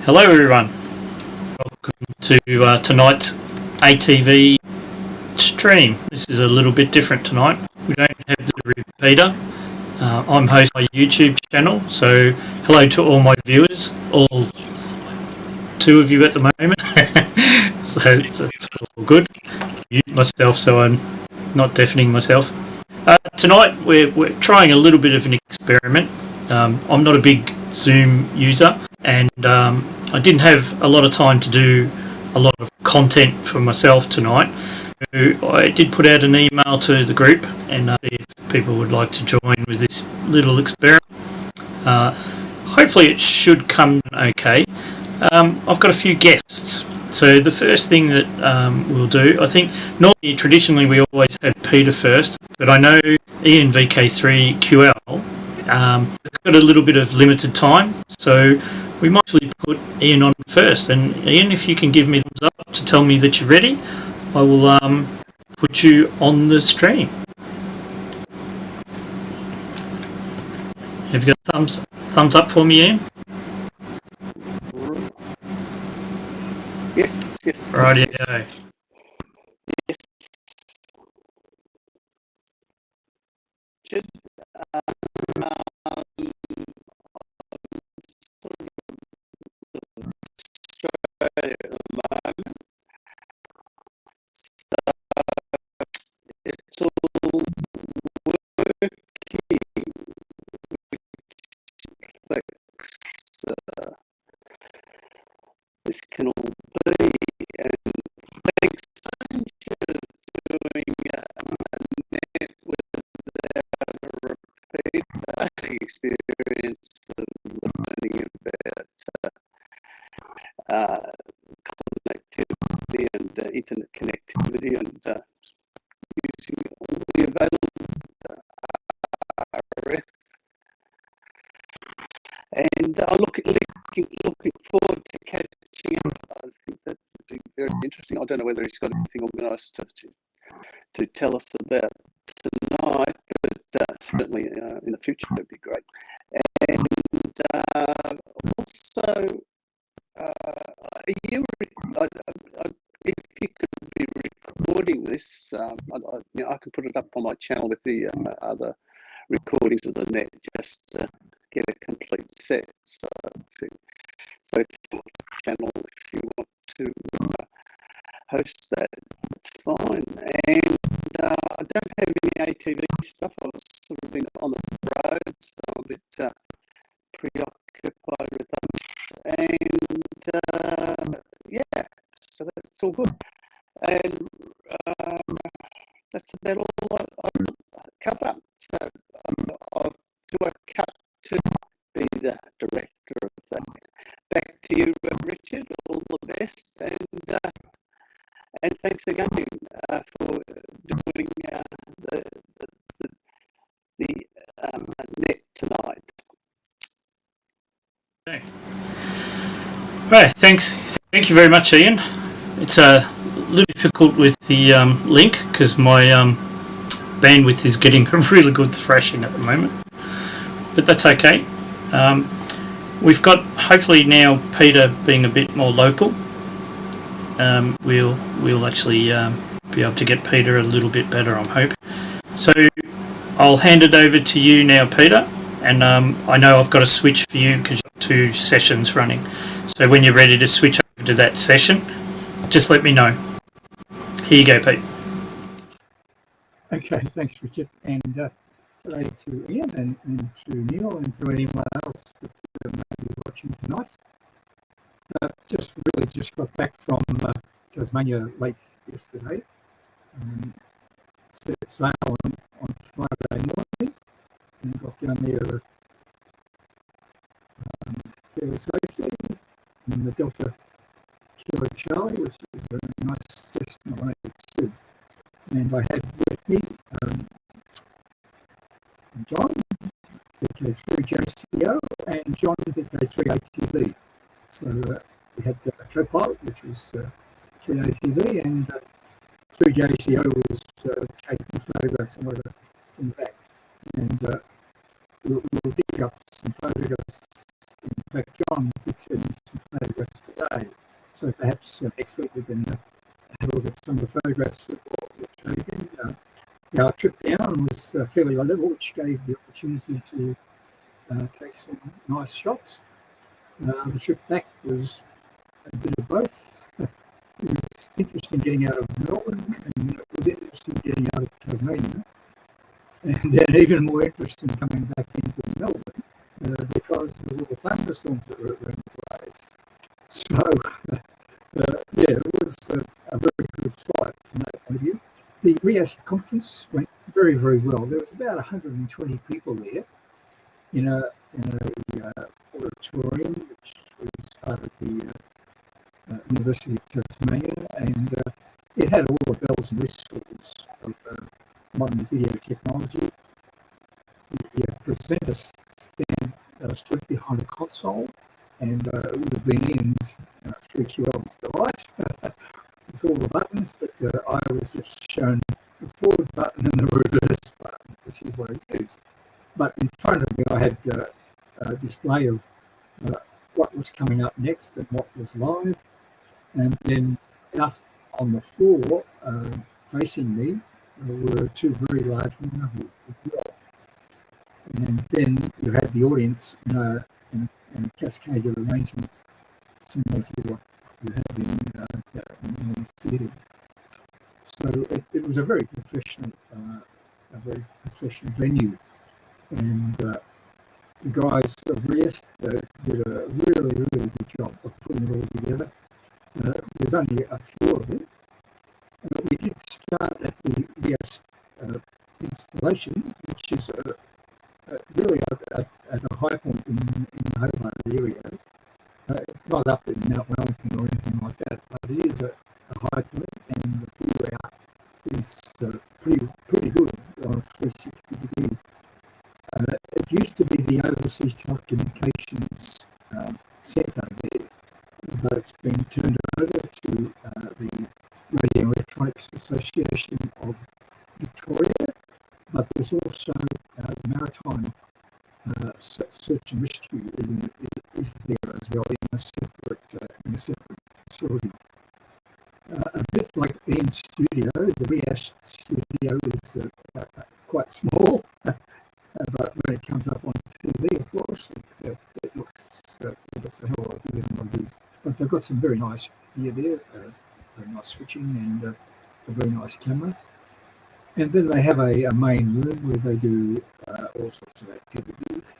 Hello everyone, welcome to tonight's ATV stream. This is a little bit different tonight. We don't have the repeater. I'm host of my YouTube channel, so hello to all my viewers, all two of you at the moment. So that's all good. Mute myself so I'm not deafening myself. Tonight we're trying a little bit of an experiment. I'm not a big Zoom user, and I didn't have a lot of time to do a lot of content for myself tonight. So I did put out an email to the group and if people would like to join with this little experiment. Hopefully it should come okay. I've got a few guests. So the first thing that we'll do, I think normally traditionally we always have Peter first, but I know Ian VK3QL got a little bit of limited time, so we might actually put Ian on first. And Ian, if you can give me a thumbs up to tell me that you're ready, I will put you on the stream. Have you got thumbs up for me, Ian? Yes. Rightio. Yes. Should Australia at the moment, it's all working, this can all be, and thanks so much for doing a net without a repeat experience of learning about connectivity and internet connectivity and using all the available RF. And I'm looking forward to catching up. I think that would be very interesting. I don't know whether he's got anything organised to tell us about tonight, but certainly in the future would be great. And also, if you could be recording this, I can put it up on my channel with the other recordings of the net, just to get a complete set. So for your channel, if you want to host that, that's fine. And I don't have any ATV stuff. I've sort of been on the road, so I'm a bit preoccupied with that. And yeah, so that's all good. And that's about all I'll cover. So I'll do a cut to be the director of that. Back to you, Richard. All the best, and thanks again for doing the net tonight. Okay. Right, thank you very much, Ian. It's a little difficult with the link because my bandwidth is getting a really good thrashing at the moment, but that's okay. We've got, hopefully now, Peter being a bit more local, we'll actually be able to get Peter a little bit better, I'm hoping. So I'll hand it over to you now, Peter, and I know I've got a switch for you because you've got 2 sessions running. So when you're ready to switch over to that session, just let me know. Here you go, Pete. Okay, thanks, Richard, and hello to Ian and to Neil and to anyone else that may be watching tonight. Just got back from Tasmania late yesterday. Set sail on Friday morning and got down there fairly safely in the Delta Kilo Charlie, which is a nice Cessna 182. And I had with me John, VK3JCO, and John, VK3ATV. So we had a co-pilot, which was 3ATV, and 3JCO was taking photographs from the back. And we'll dig up some photographs in fact, John did send me some photographs today. So perhaps next week we can have a look at some of the photographs that were taken. Our trip down was fairly low level, which gave the opportunity to take some nice shots. The trip back was a bit of both. It was interesting getting out of Melbourne, and it was interesting getting out of Tasmania, and then even more interesting coming back into Melbourne because of all the thunderstorms that were around the place. So, yeah, it was a very good flight from that point of view. The VRS conference went very, very well. There was about 120 people there in a auditorium, which was part of the University of Tasmania, and it had all the bells and whistles of modern video technology. The presenter stand stood behind a console, and it would have been Ian's 3QL delight with all the buttons, but I was just shown the forward button and the reverse button, which is what I used. But in front of me, I had a display of what was coming up next and what was live. And then out on the floor, facing me, were two very large monitors as well. And then you had the audience in a cascaded arrangement, similar to what you have in theatre. So it was a very professional venue, and the guys of VRS did a really, really good job of putting it all together. There's only a few of them. We did start at the VRS installation, which is really at a high point in the Hobart area. Not up in Mount Wellington or anything like that, but it is a high point, and the view out is pretty good on a 360 degree. It used to be the Overseas Telecommunications Centre there, but it's been turned over to the Radio Electronics Association of Victoria, but there's also the Maritime Search and Rescue unit is there as well in a separate facility. A bit like Ian's studio, the VRS studio is quite small, but when it comes up on TV, of course, it looks a hell of a lot bigger than what it is. But they've got some very nice gear there, very nice switching and a very nice camera. And then they have a main room where they do all sorts of activities.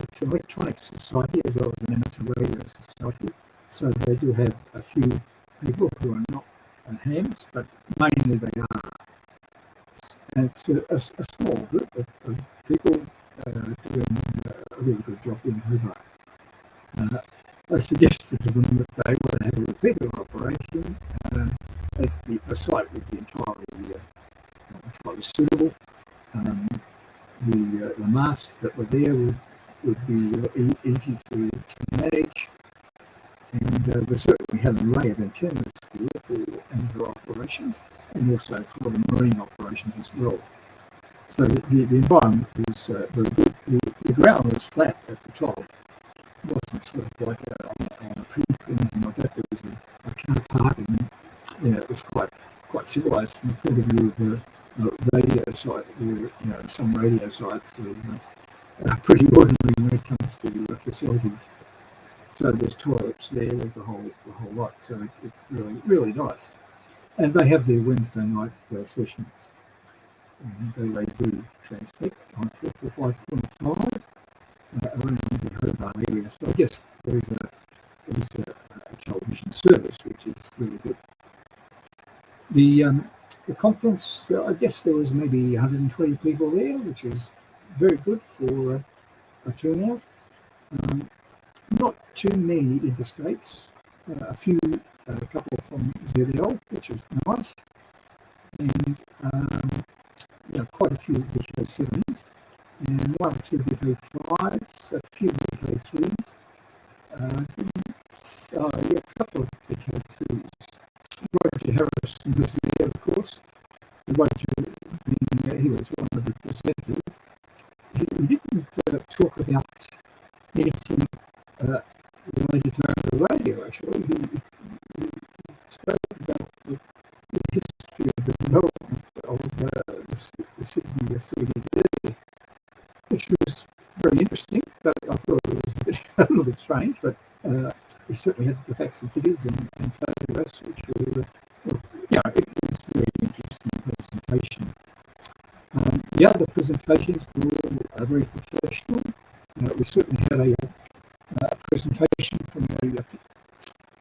It's an electronic society as well as an amateur radio society, so they do have a few people who are not hams, but mainly they are. And it's a small group of people doing a really good job in Hobart. I suggested to them that they want to have a repeater operation, as the site would be entirely suitable. The masts that were there would be easy to manage, and they certainly had an array of antennas there for amateur operations and also for the marine operations as well. So the environment was very good. The ground was flat at the top. It wasn't sort of like on a creek or anything like that. There was a car park, and it was quite civilised from the point of view of the radio site, where some radio sites are pretty ordinary when it comes to facilities. So there's toilets there, there's the whole lot. So it's really, really nice. And they have their Wednesday night sessions, and they do transmit on 445.5 around the Hobart area. So I guess there is a television service, which is really good. The conference, I guess there was maybe 120 people there, which is very good for a turnout. Not too many interstates, a couple from ZL, which is nice, and quite a few VK7s, and one or two VK5s, a few VK3s, a couple of VK2s. Roger Harrison was there, of course. Roger, he was one of the presenters. He didn't talk about anything related to the radio, actually. He spoke about the history of the development of the Sydney CBD, which was very interesting, but I thought it was a little bit strange, but we certainly had the facts and figures and photographs, which were, it was a very interesting presentation. The other presentations were all very professional. We certainly had a presentation from the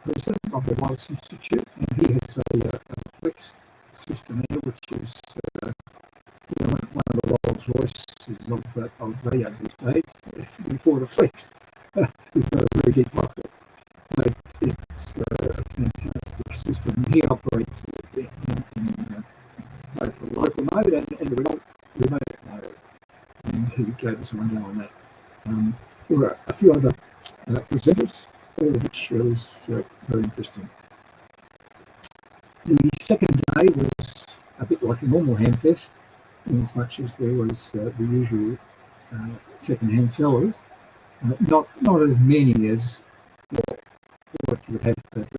president of the Wireless Institute, and he has a flex system there, which is one of the Rolls Royces of radio these days. If you afford a flex, you've got a very deep pocket. But it's a fantastic system. He operates it in both the local mode and the remote mode, and he gave us a rundown on that. There were a few other presenters, all of which was very interesting. The second day was a bit like a normal handfest, in as much as there was the usual second-hand sellers. Not as many as what you would have at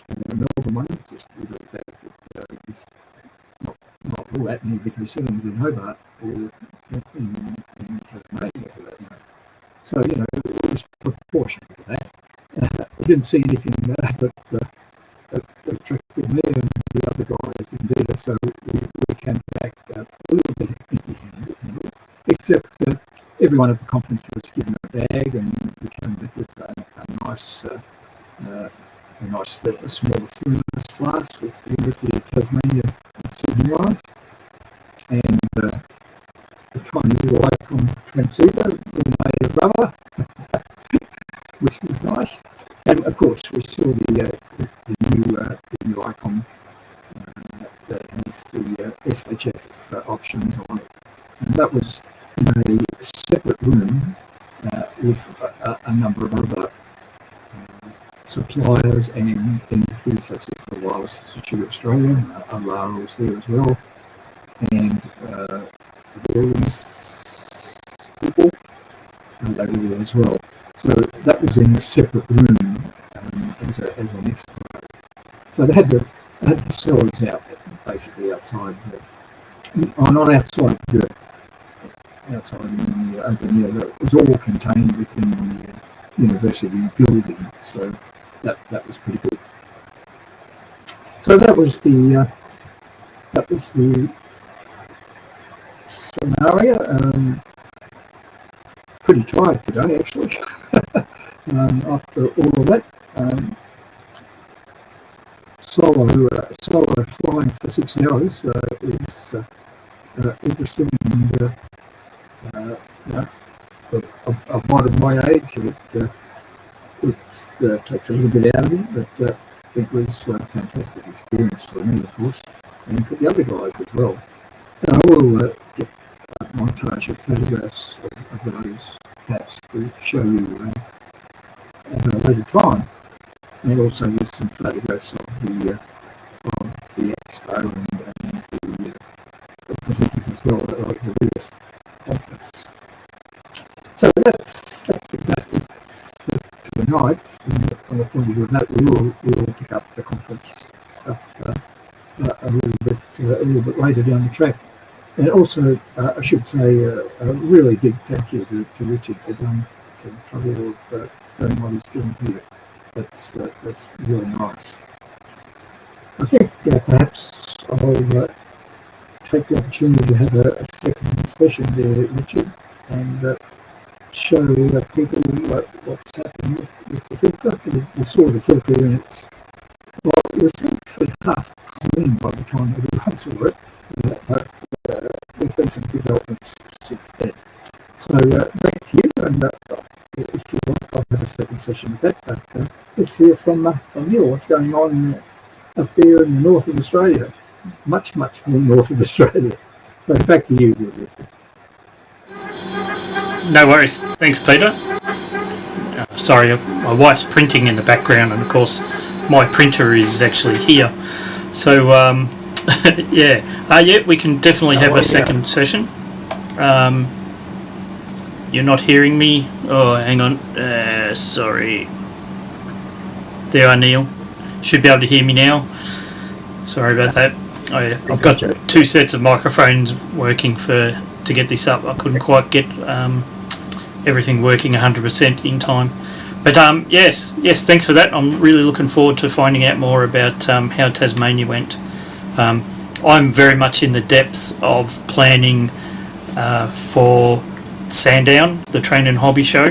the Melbourne one, just due to the fact that there's not all that many VK7s in Hobart or in Tasmania for that matter. So, it was proportionate to that. I didn't see anything that attracted me, and the other guys didn't either, so we came back a little bit empty-handed, except everyone at the conference was given a bag, and we came back with a nice small thermos flask with the University of Tasmania and Sydney on, and a tiny little Icon transceiver made of rubber, which was nice. And of course, we saw the new Icon that has the SHF options on it, and that was in a separate room with a number of other suppliers and entities such as the Wireless Institute of Australia. Alara was there as well, and the buildings people, they were there as well. So that was in a separate room as an expo. So they had the sellers out basically outside. Not outside, outside in the open air. It was all contained within the university building. So that was pretty good. So that was the scenario. Pretty tired today, actually. After all of that, solo flying for 6 hours is interesting, and for a mod of my age, it takes a little bit out of me, but it was a fantastic experience for me, of course, and for the other guys as well. And I will get a montage of photographs of those, perhaps, to show you at a later time, and also there's some photographs of the expo and the presenters as well at the various conference. So that's about it for tonight. From the point of view of that, we will pick up the conference stuff a little bit later down the track. And also, I should say a really big thank you to Richard for going to the trouble of doing what he's doing here. That's really nice. I think perhaps I'll take the opportunity to have a second session there, Richard, and show people what's happening with the filter. We saw the filter in its, it was actually half clean by the time everyone saw it, but there's been some developments since then. So back to you, and if you want, I'll have a second session with that, but let's hear from you, what's going on up there in the north of Australia, much more north of Australia. So back to you, Richard. No worries. Thanks, Peter. Sorry, my wife's printing in the background, and of course my printer is actually here. So yeah, we can definitely have a second session. you're not hearing me. Oh, hang on. Sorry. There are, Neil. Should be able to hear me now. Sorry about that. I've got two sets of microphones working to get this up. I couldn't quite get everything working 100% in time. But yes, thanks for that. I'm really looking forward to finding out more about how Tasmania went. I'm very much in the depths of planning for Sandown, the Train and Hobby Show,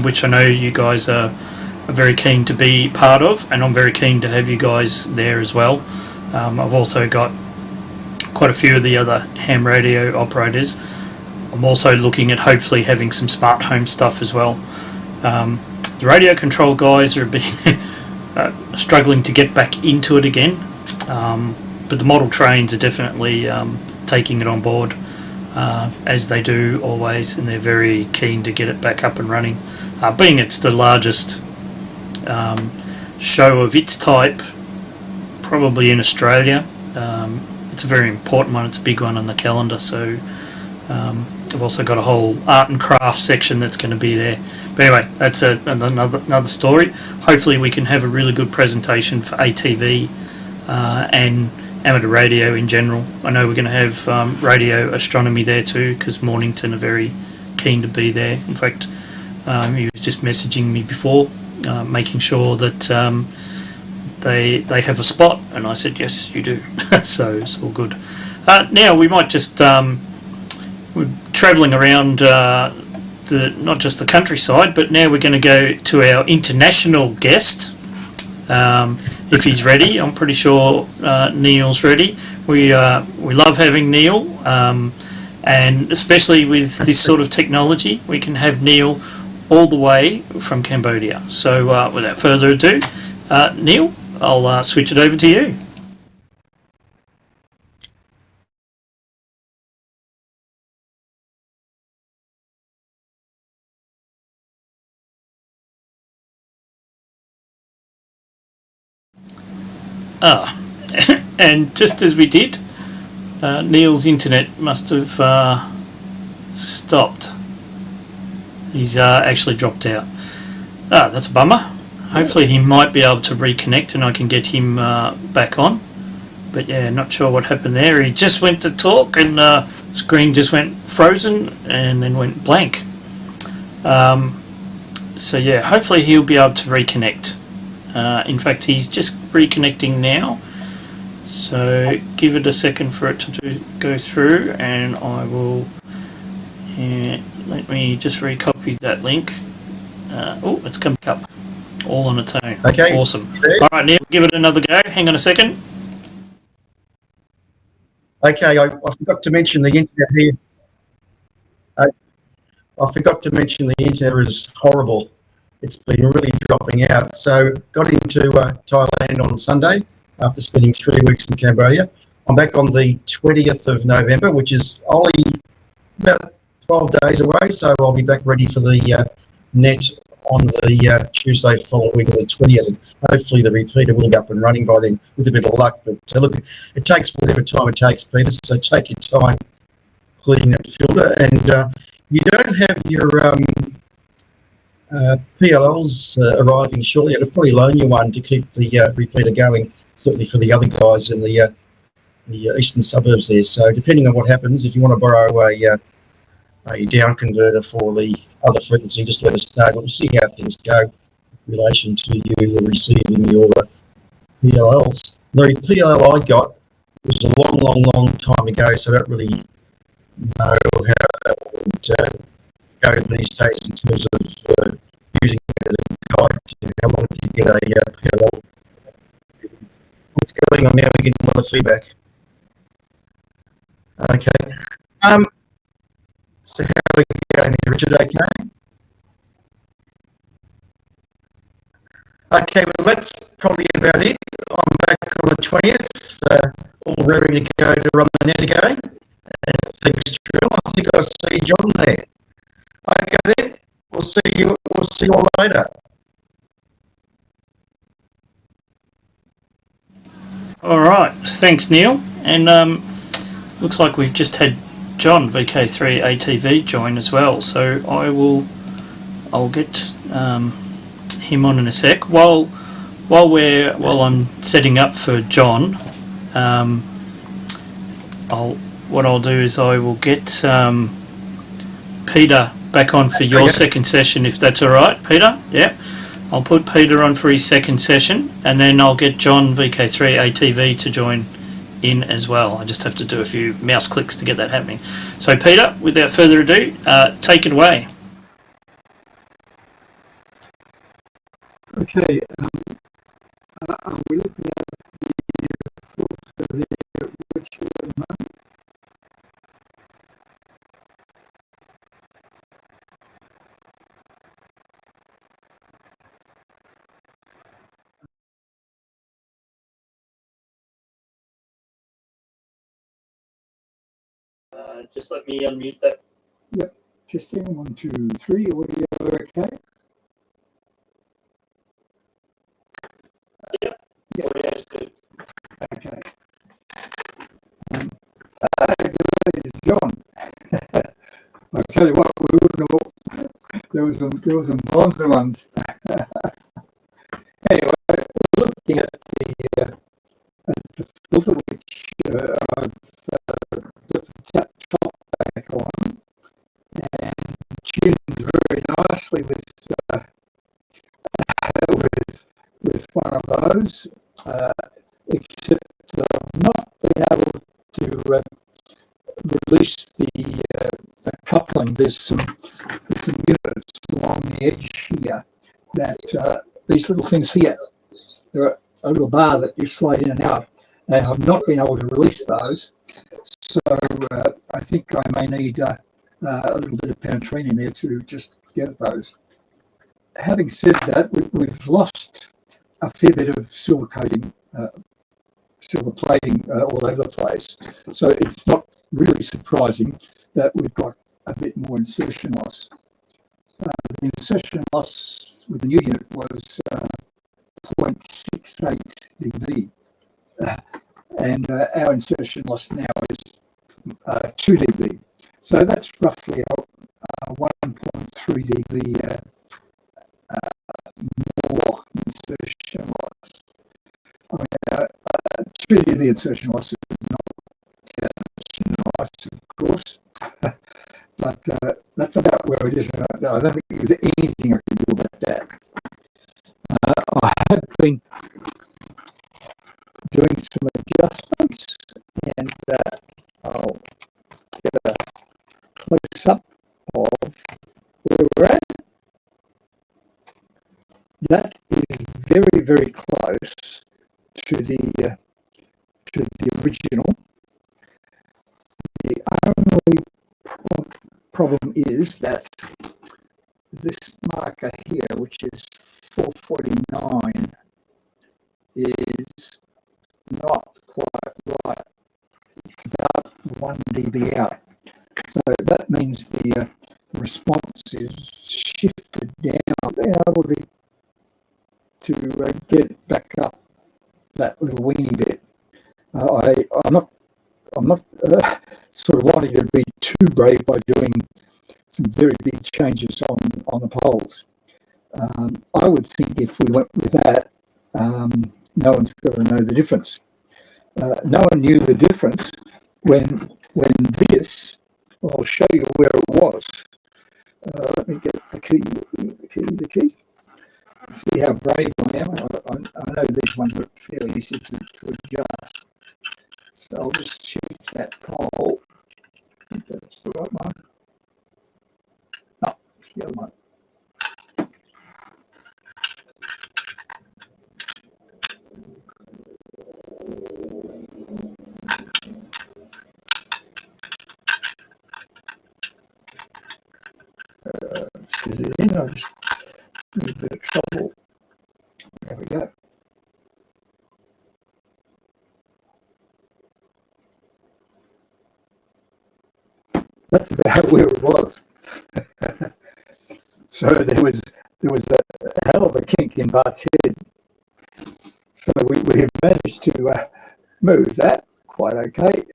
which I know you guys are very keen to be part of, and I'm very keen to have you guys there as well. I've also got quite a few of the other ham radio operators. I'm also looking at hopefully having some smart home stuff as well. The radio control guys are struggling to get back into it again, but the model trains are definitely taking it on board, as they do always, and they're very keen to get it back up and running. Being it's the largest show of its type probably in Australia, it's a very important one. It's a big one on the calendar, so I've also got a whole art and craft section that's going to be there. But anyway, that's another story. Hopefully we can have a really good presentation for ATV and amateur radio in general. I know we're going to have radio astronomy there too, because Mornington are very keen to be there. In fact, he was just messaging me before, making sure that they have a spot, and I said yes, you do. So it's all good. Now we might just we're travelling around not just the countryside, but now we're going to go to our international guest. If he's ready, I'm pretty sure Neil's ready. We love having Neil, and especially with this sort of technology, we can have Neil all the way from Cambodia. So without further ado, Neil, I'll switch it over to you. And just as we did, Neil's internet must have stopped. He's actually dropped out. That's a bummer. Hopefully he might be able to reconnect and I can get him back on. But yeah, not sure what happened there. He just went to talk and screen just went frozen and then went blank. So yeah, hopefully he'll be able to reconnect. In fact, he's just reconnecting now. So give it a second for it to go through, and I will. Let me just recopy that link. Oh, it's come up all on its own. Okay. Awesome. All right, Neil, give it another go. Hang on a second. Okay, I forgot to mention the internet here. I forgot to mention the internet is horrible. It's been really dropping out. So got into Thailand on Sunday after spending 3 weeks in Cambodia. I'm back on the 20th of November, which is only about 12 days away. So I'll be back ready for the net on the Tuesday following week of the 20th. And hopefully the repeater will be up and running by then with a bit of luck. But look, it takes whatever time it takes, Peter. So take your time cleaning that filter. And you don't have your PLLs arriving shortly. I could probably loan you one to keep the repeater going, certainly for the other guys in the eastern suburbs there. So depending on what happens, if you want to borrow a down converter for the other frequency, just let us know. We'll see how things go in relation to you receiving your PLLs. The PLL I got was a long time ago, so I don't really know how that would go these days in terms of using it as a guide to how long to get a PLL. What's going on now? We're getting a lot of feedback. Okay. So how are we going here, Richard? Okay. Okay, well that's probably about it. I'm back on the 20th, all ready to go to run the net again. And thanks, Drill. I think I see John there. Okay, then. We'll see you all later. All right, thanks, Neil. And looks like we've just had John VK3ATV join as well. So I'll get him on in a sec. While I'm setting up for John, what I'll do is I will get Peter back on for your second session, if that's all right, Peter. Yeah, I'll put Peter on for his second session, and then I'll get John VK3ATV to join in as well. I just have to do a few mouse clicks to get that happening. So Peter, without further ado, take it away. Okay, are we looking at the full survey which at the moment? Just let me unmute that. Yep, testing 1, 2, 3. Audio okay? Yep. Yep. Audio is good. Okay. John, I'll tell you what, we wouldn't have, there was some bonzer ones. Anyway, we're looking at the filter which I've put the top back on and tuned very nicely with one of those, except I've not been able to release the coupling. There's some units along the edge here that these little things here, they're a little bar that you slide in and out, and I've not been able to release those. So I think I may need a little bit of penetrating in there to just get those. Having said that, we've lost a fair bit of silver coating, silver plating all over the place. So it's not really surprising that we've got a bit more insertion loss. The insertion loss with the new unit was 0.68 dB, and our insertion loss now is 2 dB. So that's roughly a 1.3 dB more insertion loss. I mean, 2 dB insertion loss is not nice, of course, but that's about where it is. I don't think there's anything I can do about that. I have been doing some adjustments, and I'll get a close up of where we're at. That is very, very close to the original. The only problem is that this marker here, which is 449, is not quite right. It's about 1 dB out. So that means the response is shifted down. I've been able to get back up that little weeny bit. I'm not sort of wanting to be too brave by doing some very big changes on the poles. I would think if we went with that, no one's going to know the difference. No one knew the difference when this, I'll show you where it was. Let me get the key. See how brave I am. I know these ones are fairly easy to adjust. So I'll just shift that pole. I think that's the right one. No, it's the other one. Let's get it in. I just need a bit of trouble. There we go. That's about where it was. So there was a hell of a kink in Bart's head. So we managed to move that quite okay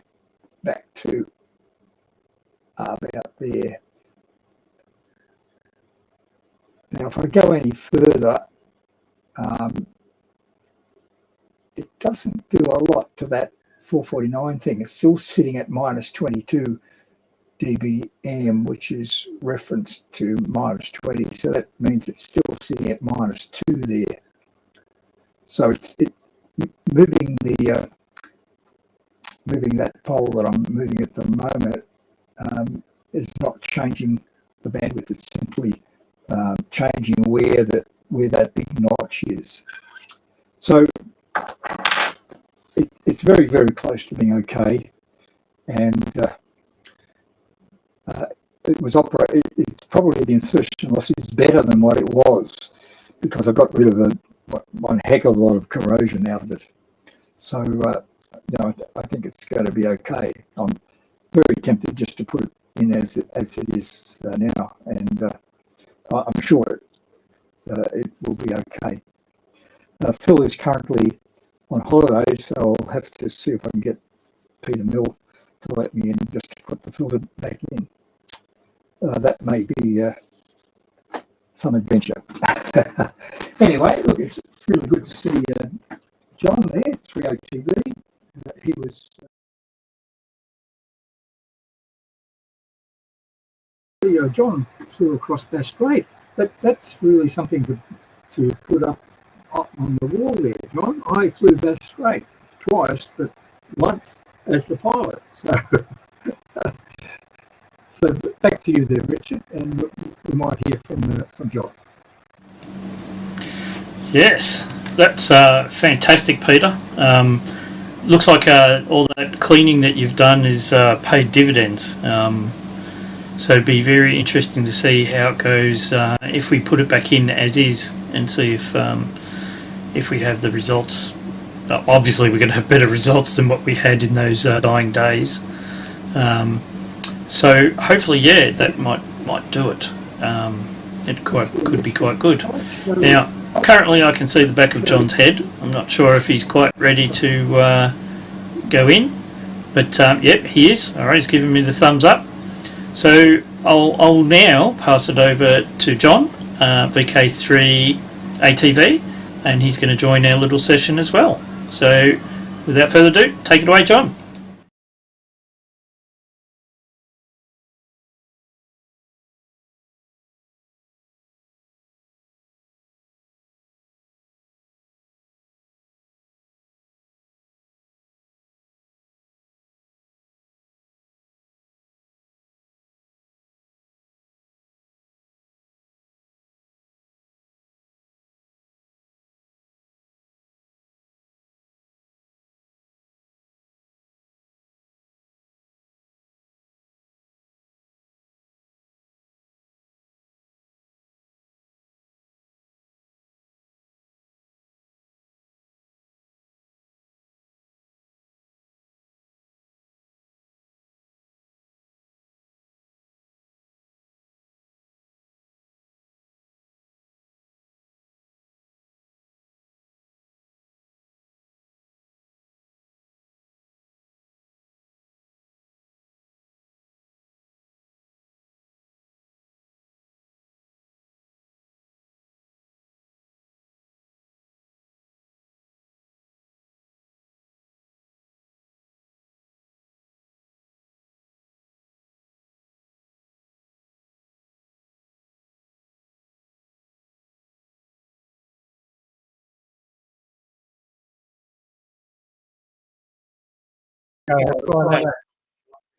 back to about there. Now, if I go any further, it doesn't do a lot to that 449 thing. It's still sitting at minus 22 dBm, which is referenced to minus 20. So that means it's still sitting at minus 2 there. So it's moving the moving that pole that I'm moving at the moment is not changing the bandwidth. It's simply changing where that big notch is. So it's very, very close to being okay, and it was it's probably the insertion loss is better than what it was because I got rid of one heck of a lot of corrosion out of it. So I think it's going to be okay. I'm very tempted just to put it in as it is now, and I'm sure it will be okay. Phil is currently on holidays, so I'll have to see if I can get Peter Mill to let me in just to put the filter back in. That may be some adventure. Anyway, look, it's really good to see John there, 3OTV. He was John flew across Bass Strait. That's really something to put up on the wall there, John. I flew Bass Strait twice, but once as the pilot. So, so back to you there, Richard, and we might hear from John. Yes, that's fantastic, Peter. Looks like all that cleaning that you've done is paid dividends. So it'd be very interesting to see how it goes if we put it back in as is and see if we have the results. Obviously, we're going to have better results than what we had in those dying days. So hopefully, yeah, that might do it. It could be quite good. Now, currently, I can see the back of John's head. I'm not sure if he's quite ready to go in, but yep, he is. All right, he's giving me the thumbs up. So I'll now pass it over to John, VK3ATV, and he's going to join our little session as well. So without further ado, take it away, John.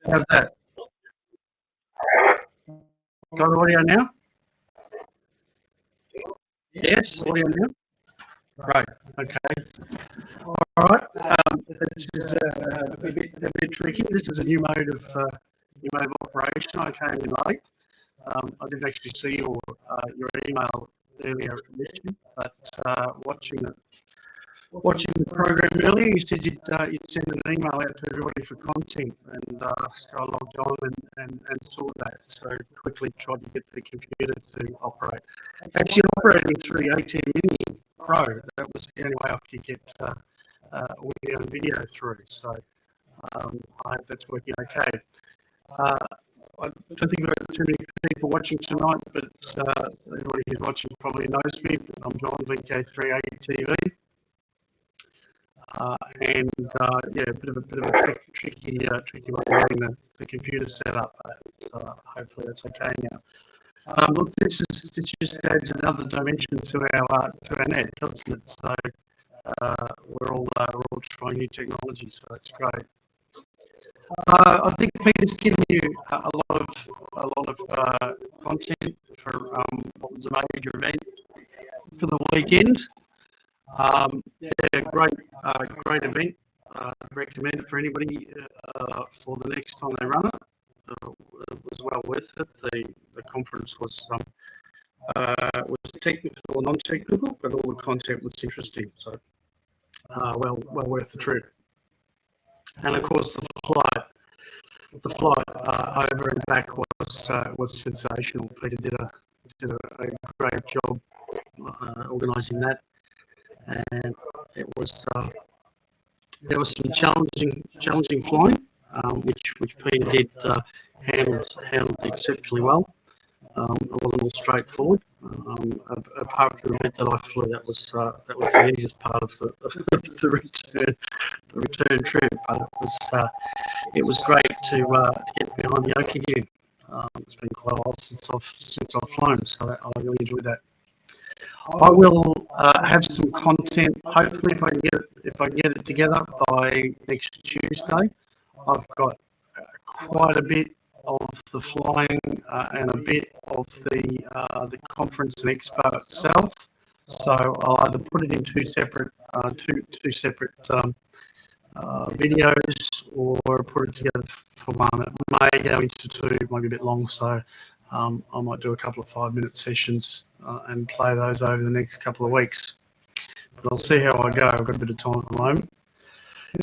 How's that? Got audio now? Yes, audio now? Right, okay. All right, this is a bit tricky. This is a new mode of operation. I came in late. I didn't actually see your email earlier, Richard, but watching the program earlier, you said you'd send an email out to everybody for content, and so I logged on and saw that. So quickly tried to get the computer to operate. Actually operating through the AT Mini Pro. That was the only way I could get audio and video through. So I hope that's working okay. don't think we've got too many people watching tonight, but everybody who's watching probably knows me. I'm John, VK3VRS. And yeah, a bit of a tricky one getting the computer set up. So hopefully that's okay now. Look, this just adds another dimension to our net, doesn't it? So we're all trying new technology, so that's great. I think Peter's given you a lot of content for what was a major event for the weekend. Yeah, great event. Recommend it for anybody for the next time they run it. It was well worth it. The conference was technical or non-technical, but all the content was interesting. So well worth the trip. And of course, the flight over and back was sensational. Peter did a great job organising that, and it was there was some challenging flying, which Peter did handled exceptionally well. It wasn't all straightforward. Apart from the event that I flew, that was the easiest part of the return trip. But it was great to get behind the yoke again. It's been quite a while since I've flown, so I really enjoyed that. I will have some content. Hopefully, if I can get it together by next Tuesday. I've got quite a bit of the flying and a bit of the conference and expo itself. So I'll either put it in two separate videos, or put it together for one. It may go into two, maybe a bit long. So I might do a couple of 5-minute sessions and play those over the next couple of weeks. But I'll see how I go. I've got a bit of time at the moment.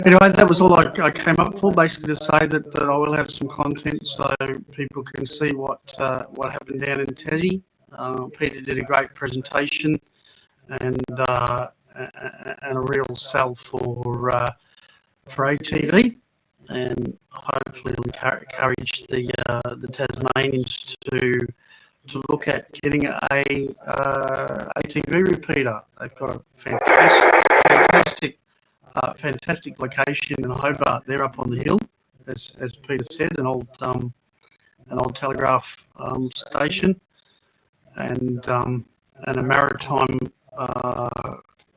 Anyway, that was all I came up for, basically to say that I will have some content so people can see what happened down in Tassie. Peter did a great presentation and a real sell for ATV, and hopefully will encourage the Tasmanians to look at getting a ATV repeater. They've got a fantastic location in Hobart. They're up on the hill, as Peter said, an old telegraph station, and a maritime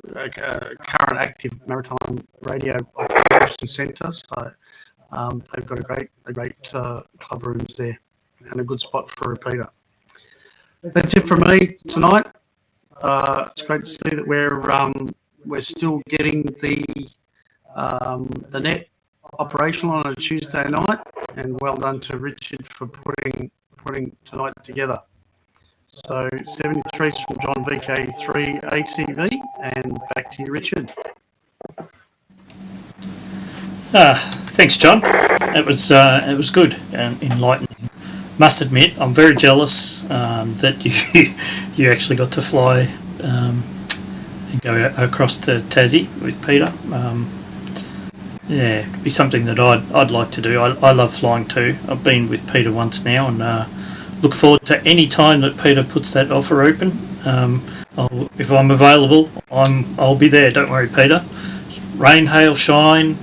current active maritime radio operation centre. So they've got a great club rooms there, and a good spot for a repeater. That's it from me tonight. It's great to see that we're still getting the net operational on a Tuesday night, and well done to Richard for putting tonight together. So 73's from John, VK3 ATV, and back to you, Richard. Thanks, John. It was good and enlightening. Must admit, I'm very jealous that you actually got to fly and go across to Tassie with Peter. Yeah, it'd be something that I'd like to do. I love flying too. I've been with Peter once now, and look forward to any time that Peter puts that offer open. If I'm available, I'll be there. Don't worry, Peter. Rain, hail, shine,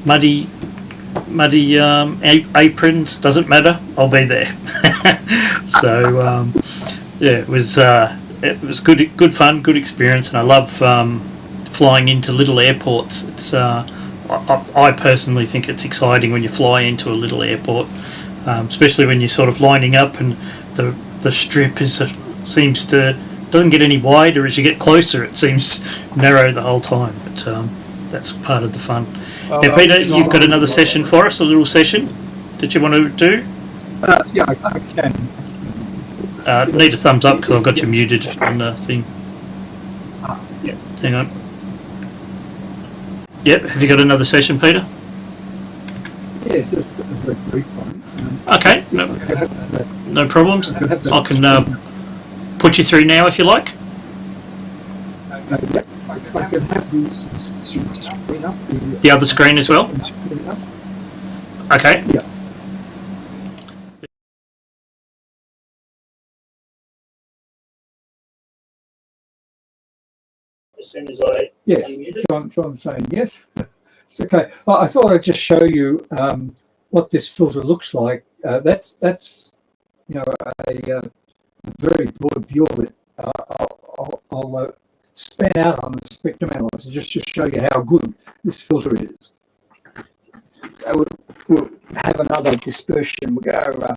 muddy aprons, doesn't matter. I'll be there. So yeah, it was good fun, good experience, and I love flying into little airports. It's I personally think it's exciting when you fly into a little airport, especially when you're sort of lining up and the strip doesn't get any wider as you get closer. It seems narrow the whole time, but that's part of the fun. Now, Peter, you've got another session for us, a little session that you want to do? Yeah, I can. Need a thumbs up because I've got you muted on the thing. Yeah. Hang on. Yep, have you got another session, Peter? Yeah, just a very brief one. Okay, no problems. I can put you through now if you like. If I can have these screen up. The other screen as well? Okay. Yeah. soon as I Yes, unmute it. John's saying yes. It's okay. I thought I'd just show you what this filter looks like. That's you know a very broad view of it. I'll span out on the spectrum analyzer just to show you how good this filter is. So we'll have another dispersion. We'll go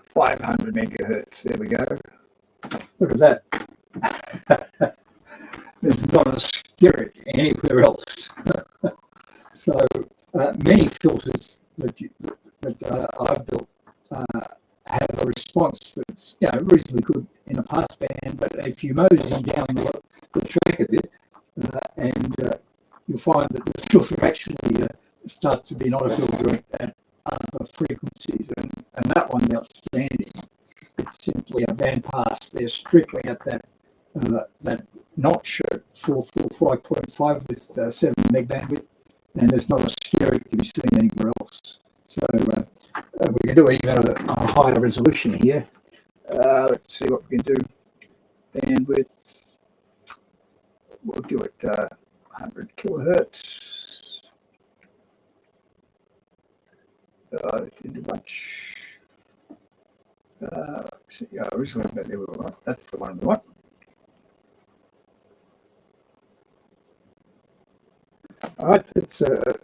500 megahertz. There we go. Look at that. There's not a skerrick anywhere else. So many filters that I've built have a response that's reasonably good in a pass band, but if you mosey down the track a bit, and you'll find that the filter actually starts to be not a filter at other frequencies, and that one's outstanding. It's simply a bandpass. They're strictly at that notch at 445.5 with 7 meg bandwidth, and there's not a skerrick to be seen anywhere else. So we can do even a higher resolution here. Let's see what we can do. Bandwidth, we'll do it 100 kilohertz. Didn't do much. See, originally there we go. That's the one we want. All right, it's a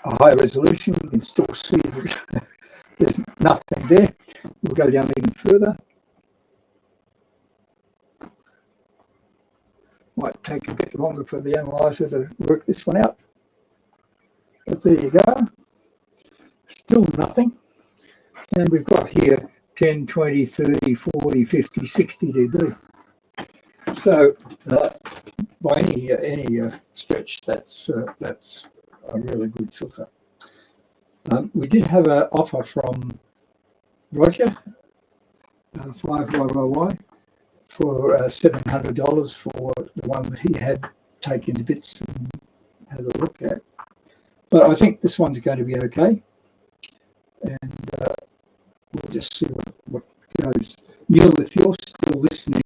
high resolution. You can still see that there's nothing there. We'll go down even further. Might take a bit longer for the analyzer to work this one out. But there you go. Still nothing. And we've got here 10, 20, 30, 40, 50, 60 dB. So by any stretch, that's a really good filter. We did have an offer from Roger, 5YYY, for $700 for the one that he had taken to bits and had a look at. But I think this one's going to be okay. And we'll just see what goes. Neil, if you're still listening,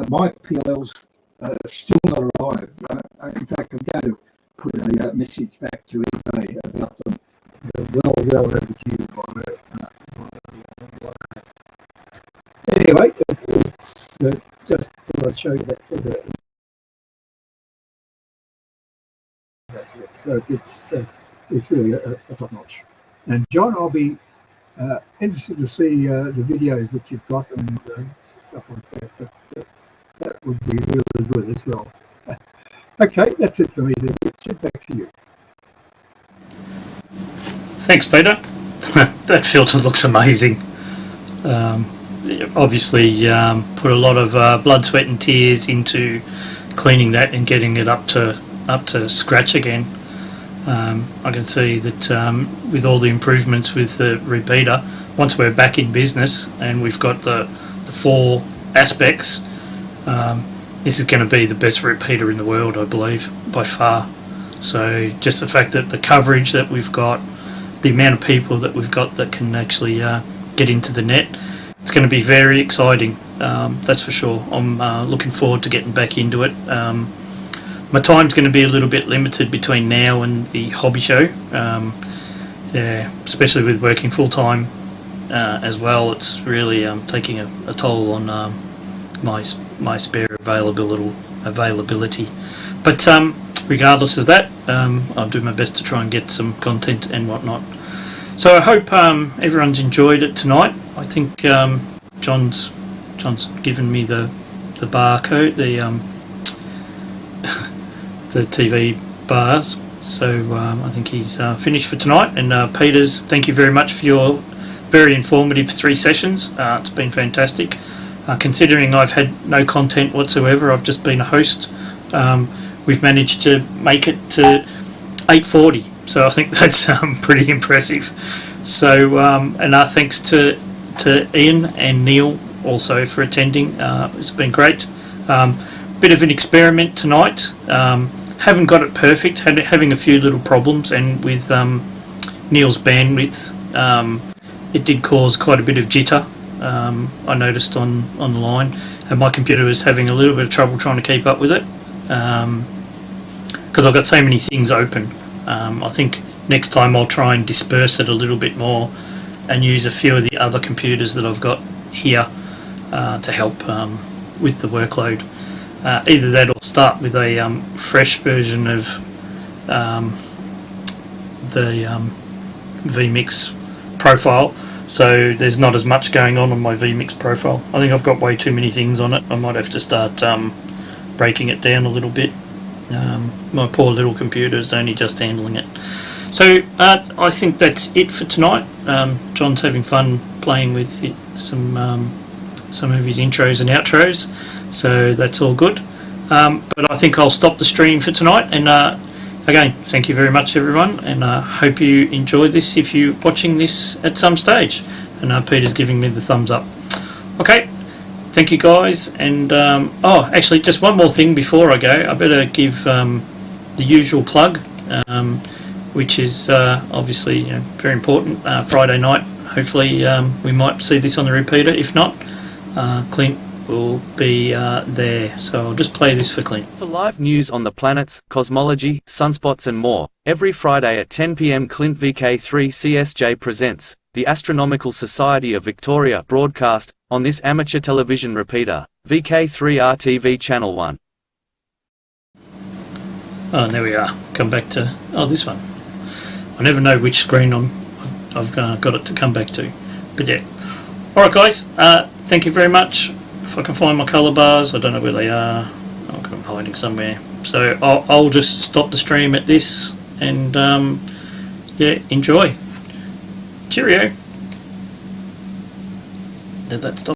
my PLL's still not arrived. In fact, I'm going to put a message back to eBay about them. They're well overdue. Anyway, it's just thought I'd show you that for the. So it's really a top notch. And John, I'll be interested to see the videos that you've got and stuff like that. That would be really good as well. Okay, that's it for me. Richard, back to you. Thanks, Peter. That filter looks amazing. Obviously, put a lot of blood, sweat, and tears into cleaning that and getting it up to scratch again. I can see that with all the improvements with the repeater, once we're back in business and we've got the 4 aspects, this is going to be the best repeater in the world, I believe, by far. So just the fact that the coverage that we've got, the amount of people that we've got that can actually get into the net, it's going to be very exciting, that's for sure. I'm looking forward to getting back into it. My time's going to be a little bit limited between now and the hobby show, especially with working full-time as well. It's really taking a toll on my spare availability. But regardless of that, I'll do my best to try and get some content and whatnot. So I hope everyone's enjoyed it tonight. I think John's given me the barcode, the TV bars, so I think he's finished for tonight. And Peters, thank you very much for your very informative 3 sessions. It's been fantastic. Considering I've had no content whatsoever, I've just been a host. We've managed to make it to 8:40, so I think that's pretty impressive. So and our thanks to Ian and Neil also for attending. It's been great. Bit of an experiment tonight. Haven't got it perfect, having a few little problems, and with Neil's bandwidth, it did cause quite a bit of jitter. I noticed on the line. and my computer was having a little bit of trouble trying to keep up with it, because I've got so many things open. I think next time I'll try and disperse it a little bit more and use a few of the other computers that I've got here to help with the workload. Either that or start with a fresh version of the vMix profile, so there's not as much going on my vMix profile. I think I've got way too many things on it. I might have to start breaking it down a little bit. My poor little computer is only just handling it. So I think that's it for tonight. John's having fun playing with it, some of his intros and outros, so that's all good. But I think I'll stop the stream for tonight, and again, thank you very much everyone, and I hope you enjoyed this if you're watching this at some stage. And Peter's giving me the thumbs up. Okay, thank you guys, and oh, actually just one more thing before I go. I better give the usual plug, which is obviously very important. Friday night, hopefully we might see this on the repeater. If not, Clint will be there, so I'll just play this for Clint. For live news on the planets, cosmology, sunspots and more, every Friday at 10 p.m. Clint VK3CSJ presents the Astronomical Society of Victoria broadcast on this amateur television repeater, VK3RTV Channel 1. Oh, and there we are. Come back to this one. I never know which screen I've got it to come back to, but yeah. All right, guys. Thank you very much. If I can find my colour bars, I don't know where they are. I've got them hiding somewhere. So I'll just stop the stream at this, and yeah, enjoy. Cheerio. Did that stop?